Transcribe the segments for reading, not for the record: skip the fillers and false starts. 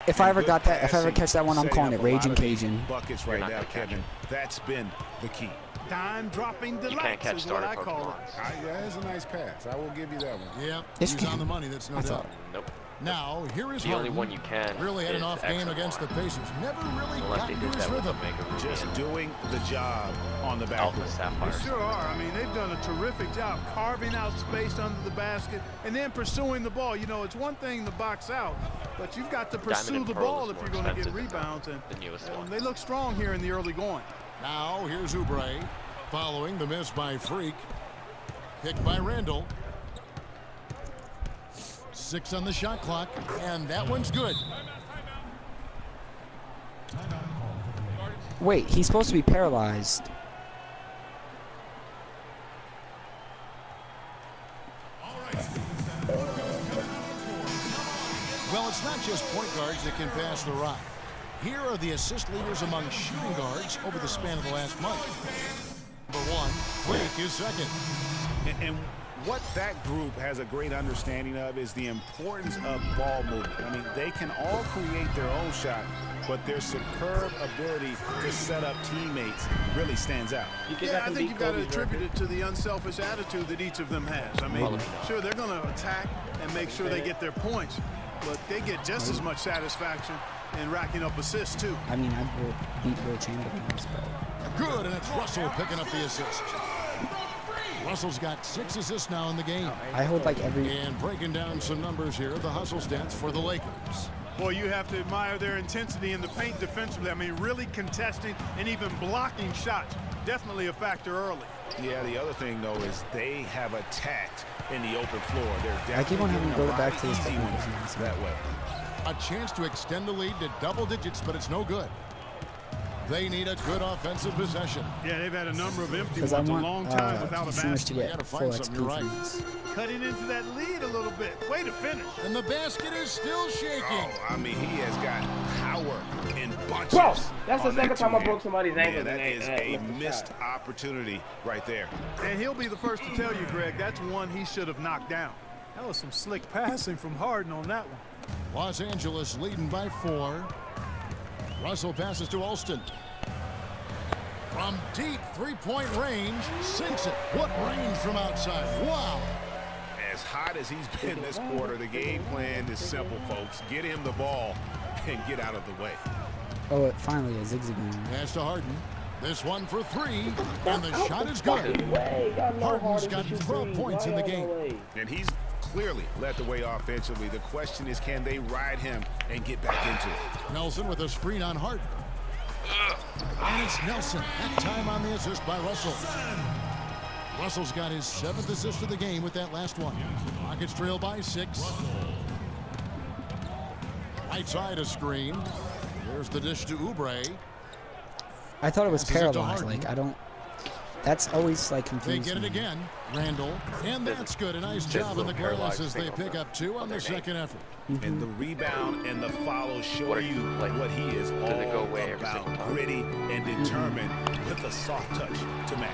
If I ever got that, if I ever catch that one, I'm calling it Raging Cajun. Buckets right now, Kevin. That's been the key. Dime dropping delights. You can't catch starter Pokemon. Yeah, that's a nice pass. I will give you that one. Yeah, Yes, he's you on can. the money. That's no I doubt. thought. Nope. Now, here is The only Harden. one you can Really had an is off game X against the Pacers. Never really Unless got they into did his that with rhythm. Omega Ruby Just and doing the job on the back. Alpha Sapphire. They sure are. I mean, they've done a terrific job carving out space under the basket and then pursuing the ball. You know, it's one thing to box out, but you've got to pursue Diamond the and Pearl ball is if more you're going to get expensive than rebounds. And the newest one. they look strong here in the early going. Now, here's Oubre. Following the miss by Freak. Picked by Randall. 6 on the shot clock, and that one's good. Wait, he's supposed to be paralyzed. Well, it's not just point guards that can pass the rock. Here are the assist leaders among shooting guards over the span of the last month. Number 1, Freak is second. And what that group has a great understanding of is the importance of ball movement. I mean, they can all create their own shot, but their superb ability to set up teammates really stands out. Yeah, I think you've got to attribute it to the unselfish attitude that each of them has. I mean, sure, they're going to attack and make sure they get their points, but they get just as much satisfaction in racking up assists, too. I mean, I beat Will Chamberlain, but Good, and it's Russell picking up the assist. Russell's got 6 assists now in the game. I hold like every. And breaking down some numbers here, the hustle stats for the Lakers. Boy, you have to admire their intensity in the paint defensively. I mean, really contesting and even blocking shots. Definitely a factor early. Yeah, the other thing, though, is they have attacked in the open floor. They're I keep on having to go back to this easy ones technique. that way. A chance to extend the lead to double digits, but it's no good. They need a good offensive possession. Yeah, they've had a number of empty Because ones I a want long time without a consumers basket. to You get gotta full find something, XP you're right. from this. Cutting into that lead a little bit. Way to finish. And the basket is still shaking. Oh, I mean, he has got power in bunches. Bro, that's the on second that time I two-hand. broke somebody's ankle Yeah, that today, is and I a missed the missed shot. opportunity right there. And he'll be the first to tell you, Greg, that's one he should have knocked down. That was some slick passing from Harden on that one. Los Angeles leading by 4. Russell passes to Alston. From deep three-point range, sinks it. What range from outside? Wow. As hot as he's been this quarter, the game plan is simple, folks. Get him the ball and get out of the way. Oh, it finally a zigzag. Pass to Harden. This one for 3, and the shot is good. Harden's Harden's got 12 points in the game. And he's clearly led the way offensively. The question is, can they ride him and get back into it? Nelson with a screen on Harden. And it's Nelson, that time on the assist by Russell. Russell's got his 7th assist of the game with that last one. Rockets trail by 6. Right side a screen. There's the dish to Oubre. I thought it was Passes it to paralyzed. Harden. Like I don't. That's always like They confusing. get it me. again. Randall. And that's good. A nice job in the glass as they pick up 2 on the second effort. And the rebound and the follow show What are you you, like, what he is all does it go away every about. single time? Gritty and determined with a soft touch to match.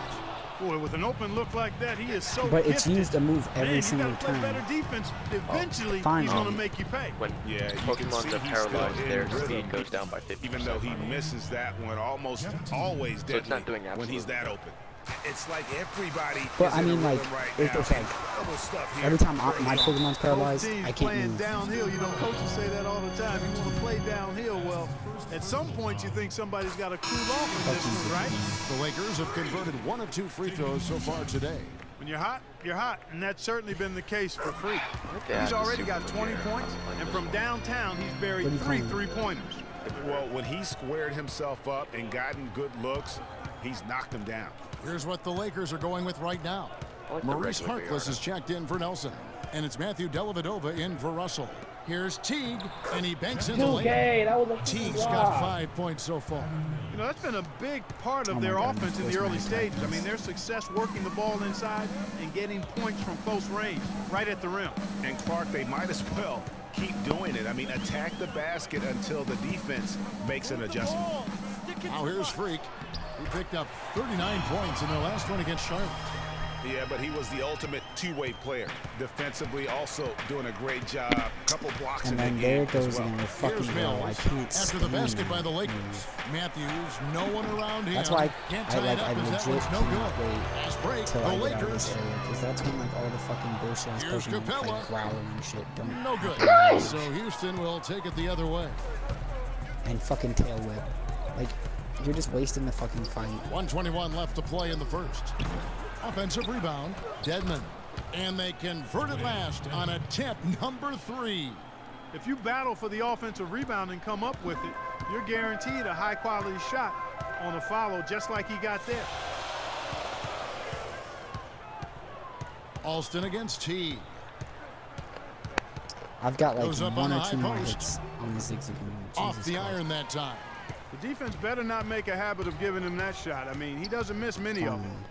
Boy, with an open look like that, he is so But it's gifted. used to move Man, every you single gotta play better time. defense. Eventually, fine. he's going to make you pay. When Yeah, you can Pokemons see are he's still paralyzed, in their rhythm, speed goes down by 50%. even though he misses that one almost always So deadly it's not doing when he's that open. It's like everybody But is I in a mean, like, rhythm right it's now. like Incredible stuff here every time early my on. Pokemon's paralyzed, Both teams I can't playing move. downhill. You know, coaches say that all the time. You want to play downhill. Well, at some point, you think somebody's got to cool off in this one, right? The Lakers have converted 1 of 2 free throws so far today. When you're hot, you're hot, and that's certainly been the case for Freak. Yeah, He's it's already super got 20 weird. points, and from downtown, he's buried What are you 3 calling? three-pointers. Well, when he squared himself up and gotten good looks, he's knocked him down. Here's what the Lakers are going with right now. I like the Maurice regular Harkless is checked in for Nelson. And it's Matthew Dellavedova in for Russell. Here's Teague, and he banks in the lane. 2K, that was a Teague's got block. 5 points so far. You know, that's been a big part of Oh their my God, offense in the those early nice stages. I tackles. mean, their success working the ball inside and getting points from close range, right at the rim. And Clark, they might as well keep doing it. I mean, attack the basket until the defense makes an adjustment. Now here's Freak, who picked up 39 points in their last one against Charlotte. Yeah, but he was the ultimate two-way player. Defensively, also doing a great job. Couple blocks And in then the there game as goes well. in the Here's fucking goal. I Mills. can't After the stand basket by that. the Lakers. Matthews, no one around him. That's why Can't I tie like it up I as that legit one's no can't good. wait Fast break. till The I get out of Lakers. this area because that's when like all the fucking bullshit is Here's supposed to Capella. like growling and shit. Don't No good. So Houston will take it the other way. and fucking tail whip. Like you're just wasting the fucking fight. 1:21 left to play in the first. Offensive rebound, Dedmon. And they convert it last on attempt number 3. If you battle for the offensive rebound and come up with it, you're guaranteed a high-quality shot on a follow just like he got there. Alston against T. I've got like Goes up one on or the two high more post. hits on the zigzag. Off Jesus the Christ. iron that time. The defense better not make a habit of giving him that shot. I mean, he doesn't miss many of them.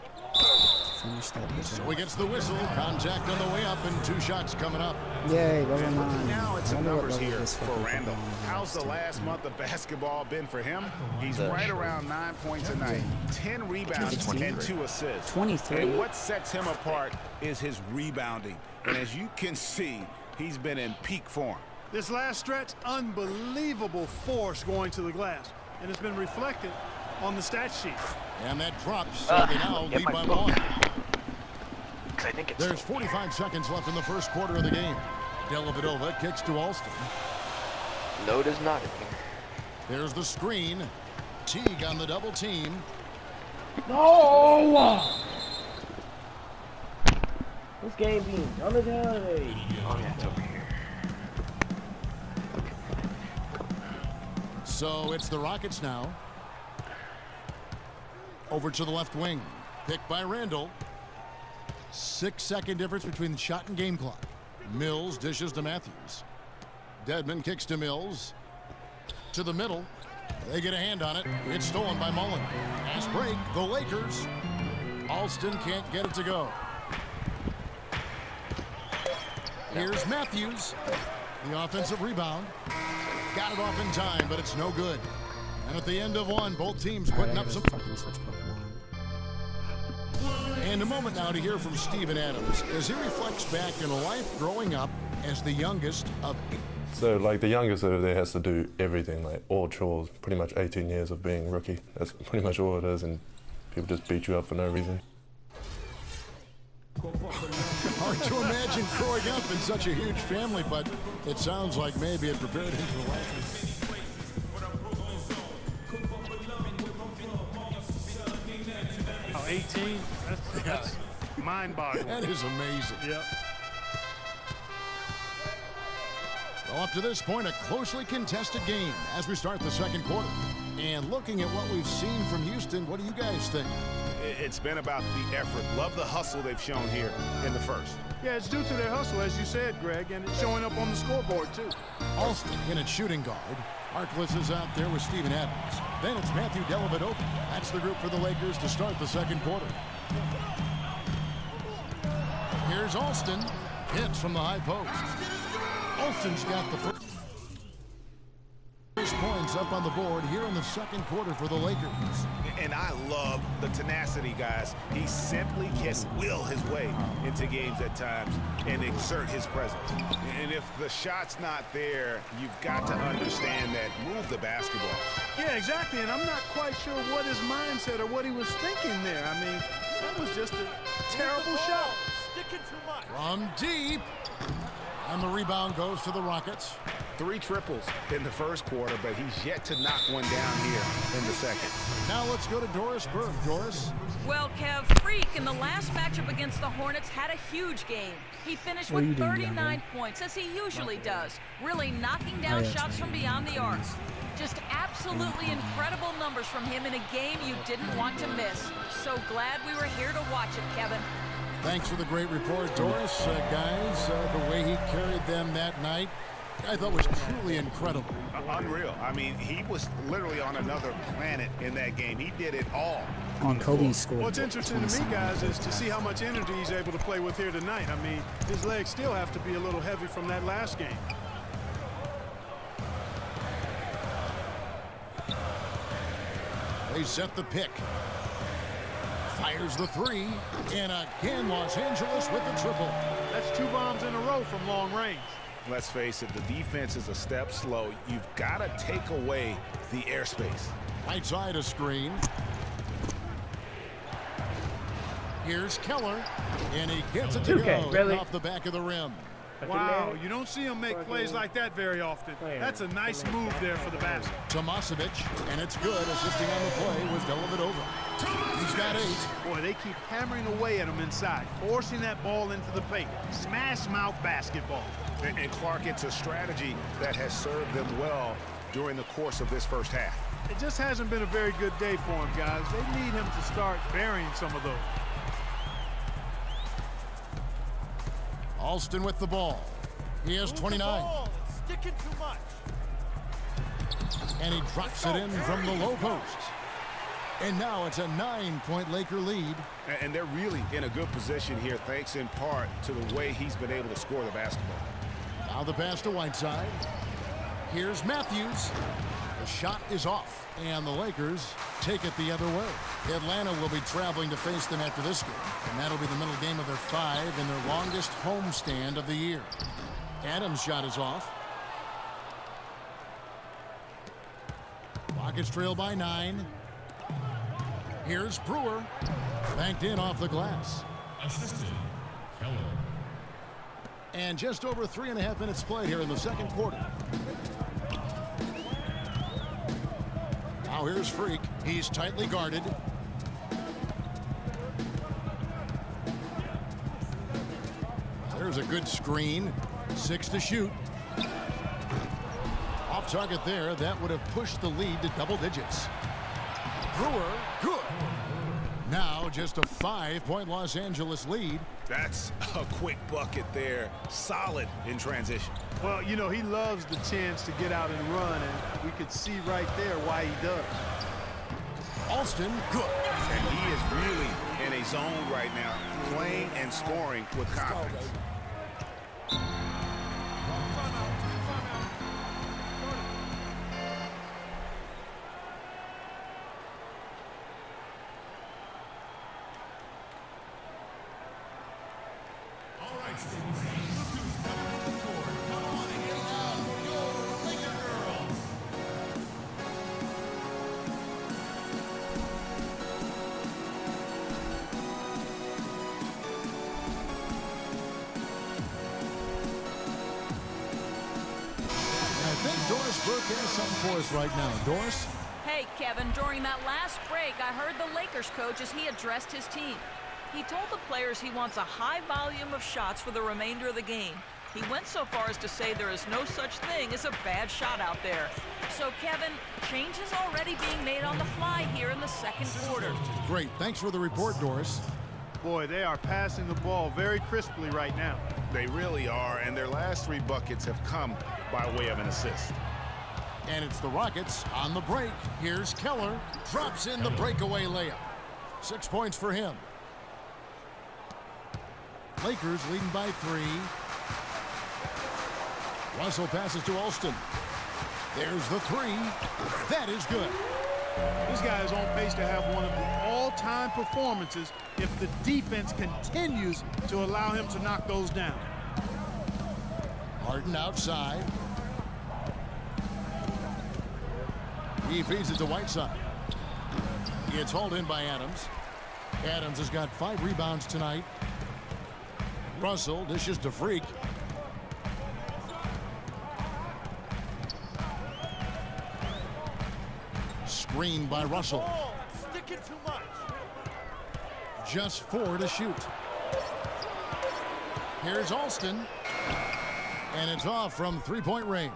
Finish that bitch So up. he gets the whistle. Contact on the way up and 2 shots coming up. Yay, level And 9. now it's I the wonder what numbers level here this for fucking Randall. football is. How's the last month of basketball been for him? He's right around 9 points a night, 10 rebounds, and 2 assists. 23. And what sets him apart is his rebounding. And as you can see, he's been in peak form. This last stretch, unbelievable force going to the glass. And it's been reflected on the stat sheet. And that drops. So they now get lead my by phone. 1. I think it's There's 45 seconds left in the first quarter of the game. Dellavedova kicks to Alston. no, it is not in here. There's the screen. Teague on the double team. No! This game being done today. Oh yeah, it's over here. So it's the Rockets now. Over to the left wing. Picked by Randall. 6-second difference between the shot and game clock. Mills dishes to Matthews. Dedmon kicks to Mills. To the middle. They get a hand on it. It's stolen by Mullen. Fast break. The Lakers. Alston can't get it to go. Here's Matthews. The offensive rebound. Got it off in time, but it's no good. And at the end of one, both teams putting up some. Fucking switch Pokemon. And a moment now to hear from Steven Adams as he reflects back in life growing up as the youngest of 8. So, like, the youngest over there has to do everything, like all chores, pretty much 18 years of being rookie. That's pretty much all it is, and people just beat you up for no reason. Hard to imagine growing up in such a huge family, but it sounds like maybe it prepared him for life. Oh, 18? That's mind-boggling. That is amazing. Yep. Well, up to this point, a closely contested game as we start the second quarter. And looking at what we've seen from Houston, what do you guys think? It's been about the effort. Love the hustle they've shown here in the first. Yeah, it's due to their hustle, as you said, Greg, and it's showing up on the scoreboard, too. Alston in at shooting guard. Harkless is out there with Steven Adams. Then it's Matthew Dellavedova. That's the group for the Lakers to start the second quarter. Here's Alston. Hits from the high post. Alston's got the first points up on the board here in the second quarter for the Lakers. And I love the tenacity, guys. He simply can will his way into games at times and exert his presence. And if the shot's not there, you've got to understand that. Move the basketball. Yeah, exactly, and I'm not quite sure what his mindset or what he was thinking there. I mean, that was just a terrible shot. From deep. And the rebound goes to the Rockets. 3 triples in the first quarter, but he's yet to knock one down here in the second. Now let's go to Doris Burke. Doris. Well, Kev, Freak in the last matchup against the Hornets had a huge game. He finished What are you with doing, 39 points, as he usually does, really knocking down yeah, shots from beyond the arc. Just absolutely incredible numbers from him in a game you didn't want to miss. So glad we were here to watch it, Kevin. Thanks for the great report, Doris. Guys, the way he carried them that night, I thought was truly incredible. Unreal. I mean, he was literally on another planet in that game. He did it all. On Kobe scored. What's interesting to me, guys, is to see how much energy he's able to play with here tonight. I mean, his legs still have to be a little heavy from that last game. They set the pick. Fires the three. And again, Los Angeles with the triple. That's 2 bombs in a row from long range. Let's face it, the defense is a step slow. You've got to take away the airspace. Right side a screen. Here's Keller. And he gets it to go. Really? Off the back of the rim. Wow, you don't see him make plays like that very often. That's a nice move there for the basket. Tomasevic, and it's good. Assisting on the play was Dellavedova. He's got 8. Boy, they keep hammering away at him inside, forcing that ball into the paint. Smash mouth basketball. And Clark, it's a strategy that has served them well during the course of this first half. It just hasn't been a very good day for him, guys. They need him to start burying some of those. Alston with the ball. He has 29. It's sticking too much. And he drops it in from the low post. And now it's a 9-point Laker lead. And they're really in a good position here, thanks in part to the way he's been able to score the basketball. Now the pass to Whiteside. Here's Matthews. The shot is off, and the Lakers take it the other way. Atlanta will be traveling to face them after this game, and that'll be the middle game of their 5 in their longest homestand of the year. Adams' shot is off. Rockets trail by 9. Here's Brewer. Banked in off the glass. Assistant, Keller. And just over 3.5 minutes played here in the second quarter. Now here's Freak. He's tightly guarded. There's a good screen. 6 to shoot. Off target there. That would have pushed the lead to double digits. Brewer, good. Now just a 5-point Los Angeles lead. That's a quick bucket there. Solid in transition. Well, you know, he loves the chance to get out and run, and we could see right there why he does. Alston, good. And he is really in a zone right now, playing and scoring with confidence. Doris Burke has something for us right now. Doris? Hey, Kevin, during that last break, I heard the Lakers coach as he addressed his team. He told the players he wants a high volume of shots for the remainder of the game. He went so far as to say there is no such thing as a bad shot out there. So, Kevin, changes already being made on the fly here in the second quarter. Great. Thanks for the report, Doris. Boy, they are passing the ball very crisply right now. They really are, and their last 3 buckets have come by way of an assist. And it's the Rockets on the break. Here's Keller. Drops in the breakaway layup. 6 points for him. Lakers leading by 3. Russell passes to Alston. There's the 3. That is good. This guy is on pace to have one of the all-time performances if the defense continues to allow him to knock those down. Harden outside. He feeds it to Whiteside. It's hauled in by Adams. Adams has got 5 rebounds tonight. Russell dishes to Freak. Screen by Russell. Sticking too much. Just 4 to shoot. Here's Alston. And it's off from 3-point range.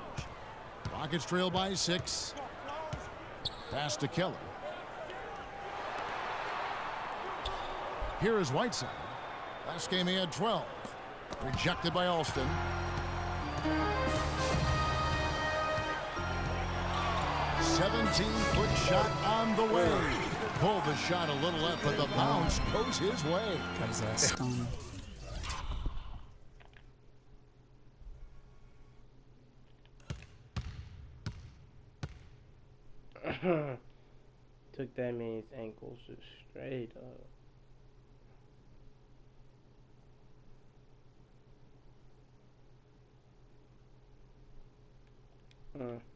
Rockets trail by 6. Pass to Keller. Here is Whiteside. Last game he had 12. Rejected by Alston. "17-foot shot on the way." Pulled the shot a little left, but the bounce goes his way. Got his ass stung. Took that man's ankles just straight up. Mm.